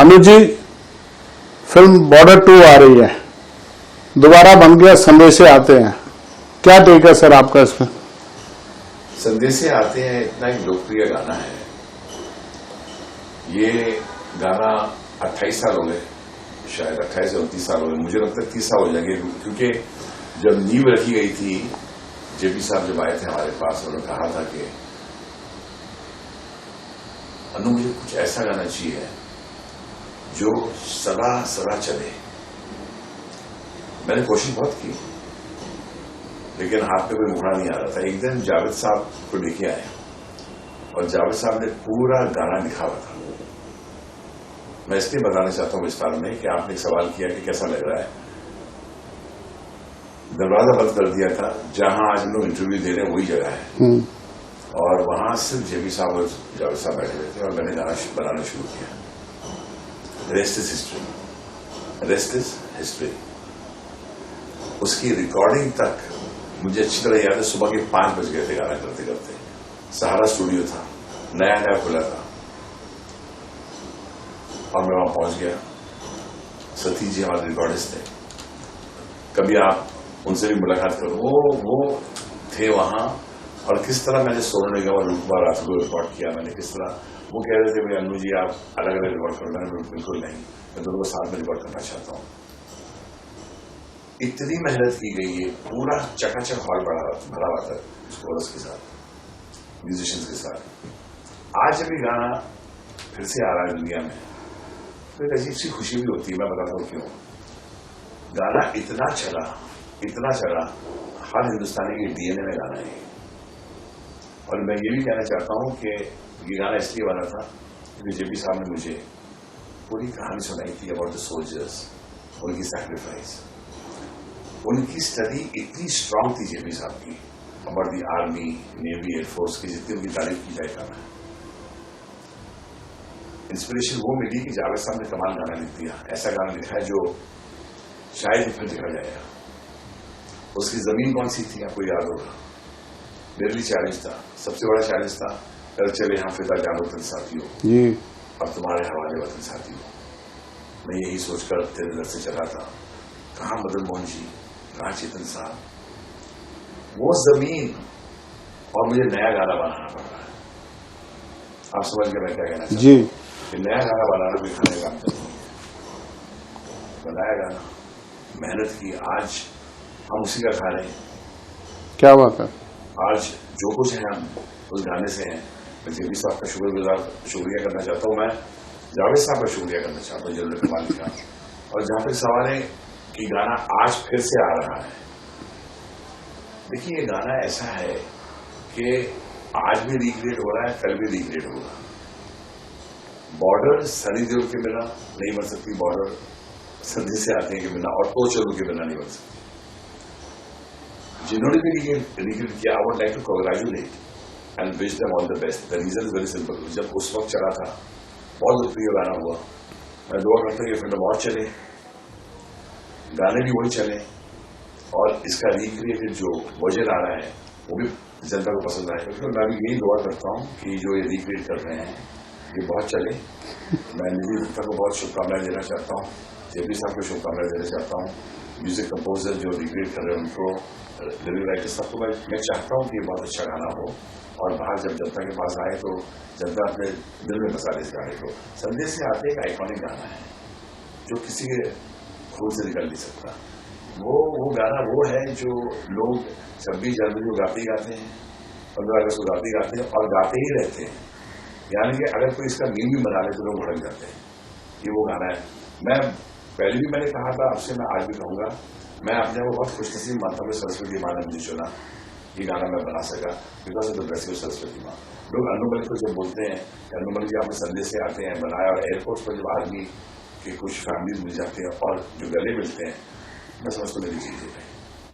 अनुज जी, film border 2 आ रही है, दोबारा बन गया संदेशे आते हैं, क्या टेक है सर आपका इसमें? संदेशे आते हैं इतना ही लोकप्रिय गाना है। ये गाना 28 साल हो गए, शायद 28 या 29 साल हो गए, मुझे लगता है 30 साल हो जाएंगे, क्योंकि जब नींव रखी गई थी, जेपी साहब जब आए थे हमारे पास, उन्होंने कहा था कि अनु मुझे कुछ ऐसा गाना चाहिए जो सदा सदा चले। मैंने कोशिश बहुत की, लेकिन हाथ पे कोई मुखड़ा नहीं आ रहा था। एक दिन जावेद साहब को लेके आए और जावेद साहब ने पूरा गाना लिखा हुआ था। मैं इसलिए बताना चाहता हूं विस्तार में कि आपने एक सवाल किया कि कैसा लग रहा है। दरवाजा बंद कर दिया था, जहां आज हम लोग इंटरव्यू दे रहे हैं वही जगह है, और वहां सिर्फ जेपी साहब और जावेद साहब बैठे हुए थे और मैंने गाना बनाना शुरू किया। Rest is history, rest is history. उसकी रिकॉर्डिंग तक मुझे अच्छी तरह याद है, सुबह के 5 बज गए थे गाना करते करते। सहारा स्टूडियो था, नया नया खुला था, और मैं वहां पहुंच गया। सतीश जी हमारे रिकॉर्डिस्ट थे, कभी आप उनसे भी मुलाकात करो, वो थे वहां। और किस तरह मैंने सोनू निगम और रूपकुमार राठौर को रिकॉर्ड किया, मैंने किस तरह, वो कह रहे थे भाई अनु जी आप अलग अलग रिकॉर्ड करो, मैंने बिल्कुल नहीं, मैं दोनों को साथ में रिकॉर्ड करना चाहता हूं। इतनी मेहनत की गई है, पूरा चकाचक हॉल भरा हुआ था कोरस के साथ, म्यूजिशियंस के साथ। आज जब ये गाना फिर से आ रहा है दुनिया में, तो एक अजीब सी खुशी भी होती है। मैं बताता हूं क्यों। गाना इतना चला, हर हिंदुस्तानी के डीएनए में गाना है। और मैं ये भी कहना चाहता हूं कि ये गाना इसलिए बना था क्योंकि जेपी साहब ने मुझे पूरी कहानी सुनाई थी अबाउट द सोल्जर्स, उनकी सैक्रिफाइस, उनकी स्टडी इतनी स्ट्रांग थी जेपी साहब की about the army, navy, air force की, जितनी उनकी तारीफ की जाए कम है। इंस्पिरेशन वो मिली कि जावेद साहब ने कमाल गाना लिख दिया, ऐसा गाना लिखा है जो शायद फिर देखा जाएगा। उसकी जमीन कौन सी थी आपको याद होगा? मेरे लिए चैलेंज था, सबसे बड़ा चैलेंज था, कल चले यहाँ फिदा जानो वतन साथियों, और तुम्हारे हवाले वतन साथियों। मैं यही सोचकर तेरे दर से चला था, कहाँ मदन मोहन जी, कहाँ चेतन साहब, वो जमीन, और मुझे नया गाना बनाना पड़ रहा है। आप समझ गए मैं क्या कहना चाहता हूं? कि नया गाना बनाना कोई खाने का काम नहीं है, बनाया गाना, मेहनत की, आज हम उसी का खा रहे हैं। क्या बात है। आज जो कुछ है हम उस गाने से हैं। मैं जेपी साहब का शुक्रिया करना चाहता हूं, मैं जावेद साहब का शुक्रिया करना चाहता हूं जिन्होंने कमाल किया। और जहां तक सवाल है कि गाना आज फिर से आ रहा है, देखिए ये गाना ऐसा है कि आज भी रिक्रिएट हो रहा है, कल भी रिक्रिएट होगा। बॉर्डर सनी देओल के बिना नहीं बन सकती, बॉर्डर संदेश से आते हैं के बिना, और तो चलो के बिना नहीं बन सकती। जिन्होंने भी रिक्रिएट किया, I would like to congratulate and wish them all the best. The reason is very simple, जब उस वक्त चला था बहुत लोकप्रिय गाना हुआ, मैं दुआ करता हूं कि फिल्म और चले, गाने भी वही चले, और इसका रिक्रिएटेड जो वर्जन आ रहा है वो भी जनता को पसंद आए। क्योंकि मैं भी यही दुआ करता हूं कि जो ये रिक्रिएट कर रहे हैं ये बहुत चले। मैं निधि गुप्ता को बहुत शुभकामनाएं देना चाहता हूं, जेपी साहब को शुभकामनाएं देना चाहता हूं, म्यूजिक कंपोजर जो रिक्रिएट कर रहे हैं उनको, लिरिक राइटर सबको मैं चाहता हूं कि ये बहुत अच्छा गाना हो, और बाहर जब जनता के पास आए तो जनता अपने दिल में बसा ले इस गाने को। संदेश से आते एक आइकॉनिक गाना है जो किसी के खून से निकल नहीं सकता। वो गाना वो है जो लोग 26 जनवरी को गाते ही गाते हैं, 15 अगस्त को गाते ही गाते हैं, और गाते ही रहते हैं। यानी कि अगर कोई इसका मीम भी बना ले तो लोग भड़क जाते हैं। ये वो गाना है। मैं पहले भी मैंने कहा था आपसे, मैं आज भी कहूंगा, मैं अपने को बहुत खुशनसीब मानता हूँ सरस्वती माँ ने मुझे चुना, ये गाना मैं बना सका because of the blessing of Saraswati माँ। लोग अनु मलिक को जब बोलते हैं कि अनु मलिक जी आपने संदेश से आते हैं बनाया, और एयरपोर्ट पर जब आर्मी के कुछ फैमिलीज मिल जाते हैं और जो गले मिलते हैं, मैं समझता हूँ मेरी चीज है।